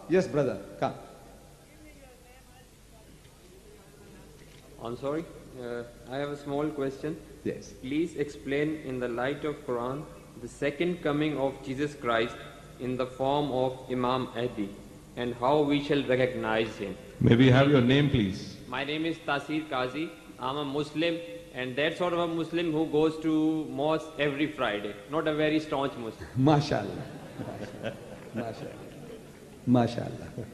Yes, brother, come. I'm sorry. I have a small question. Yes. Please explain in the light of Quran the second coming of Jesus Christ in the form of Imam Mahdi and how we shall recognize him. May we have your name, please? My name is Tasir Qazi. I'm a Muslim, and that sort of a Muslim who goes to mosque every Friday, not a very staunch Muslim. MashaAllah. MashaAllah. MashaAllah.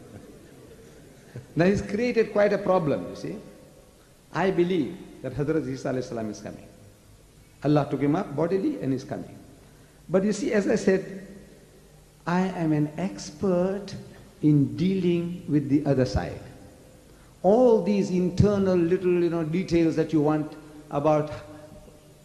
Now he's created quite a problem, you see. I believe that Hazrat Isa alayhi salam is coming. Allah took him up bodily and is coming. But you see, as I said, I am an expert in dealing with the other side. All these internal little, details that you want about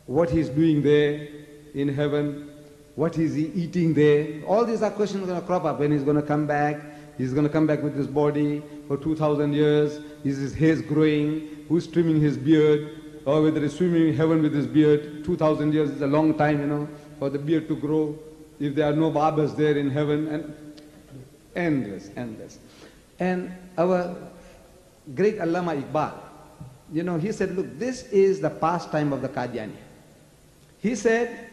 what he's doing there in heaven, what is he eating there, all these are questions going to crop up when he's going to come back. He's going to come back with his body for 2,000 years. Is his hair growing? Who's trimming his beard? Or whether he's swimming in heaven with his beard. 2,000 years is a long time, for the beard to grow. If there are no barbers there in heaven, and endless, endless. And our great Allama Iqbal, he said, look, this is the pastime of the Qadiani. He said,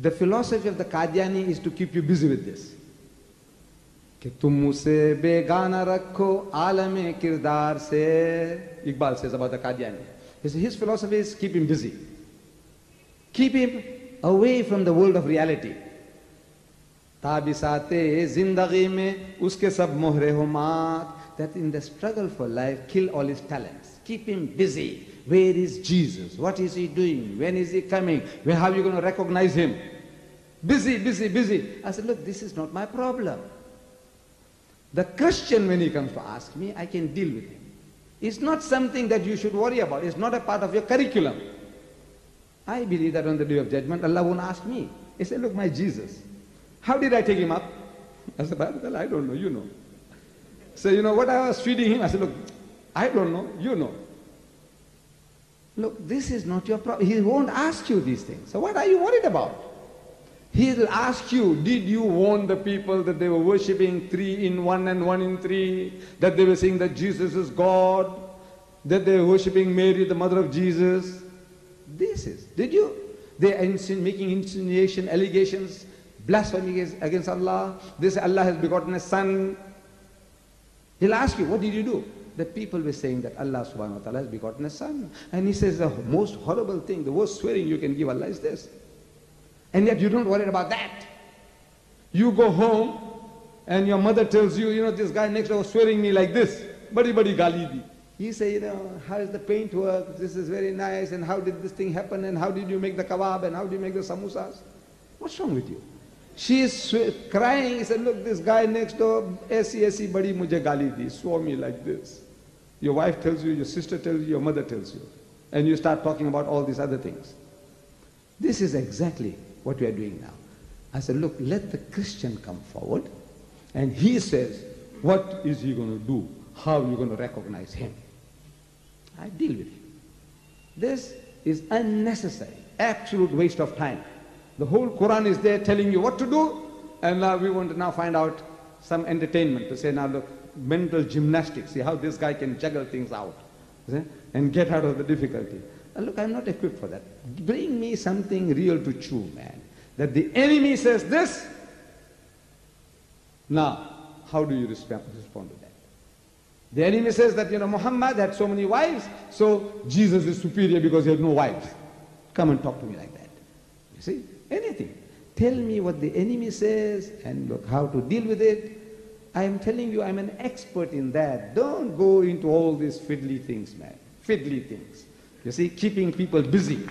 the philosophy of the Qadiani is to keep you busy with this. कि तुम मुझसे बेगाना रखो आलम किरदार से, Iqbal says about the Qadiani. His philosophy is keep him busy. Keep him away from the world of reality. ताबिसाते जिंदगी में उसके सब मोहरे हो मात, that in the struggle for life, kill all his talents. Keep him busy. Where is Jesus? What is he doing? When is he coming? How are you going to recognize him? Busy, busy, busy. I said, look, this is not my problem. The Christian, when he comes to ask me, I can deal with him. It's not something that you should worry about. It's not a part of your curriculum. I believe that on the day of judgment, Allah won't ask me. He said, look, my Jesus, how did I take him up? I said, well, I don't know, you know. So, what I was feeding him? I said, look, I don't know, you know. Look, this is not your problem. He won't ask you these things. So what are you worried about? He will ask you, did you warn the people that they were worshipping 3 in 1 and 1 in 3, that they were saying that Jesus is God, that they were worshipping Mary, the mother of Jesus? Did you? They are making insinuation, allegations, blasphemy against Allah. They say Allah has begotten a son. He'll ask you, what did you do? The people were saying that Allah subhanahu wa ta'ala has begotten a son. And he says the most horrible thing, the worst swearing you can give Allah is this. And yet you don't worry about that. You go home and your mother tells you, this guy next door was swearing me like this. Badi badi gali di. You say, how does the paint work? This is very nice. And how did this thing happen? And how did you make the kebab? And how do you make the samosas? What's wrong with you? She is crying. He said, look, this guy next door, aisi badi mujhe gali di, swore me like this. Your wife tells you, your sister tells you, your mother tells you. And you start talking about all these other things. This is exactly what we are doing now. I said, look, let the Christian come forward. And he says, what is he going to do? How are you going to recognize him? I deal with him. This is unnecessary, absolute waste of time. The whole Quran is there telling you what to do, and now we want to now find out some entertainment to say, now look, mental gymnastics, see how this guy can juggle things out, see, and get out of the difficulty. And look, I'm not equipped for that. Bring me something real to chew, man. That the enemy says this. Now, how do you respond to that? The enemy says that, Muhammad had so many wives, so Jesus is superior because he had no wives. Come and talk to me like that. You see, anything. Tell me what the enemy says and look how to deal with it. I am telling you, I'm an expert in that. Don't go into all these fiddly things, man. Fiddly things. You see, keeping people busy.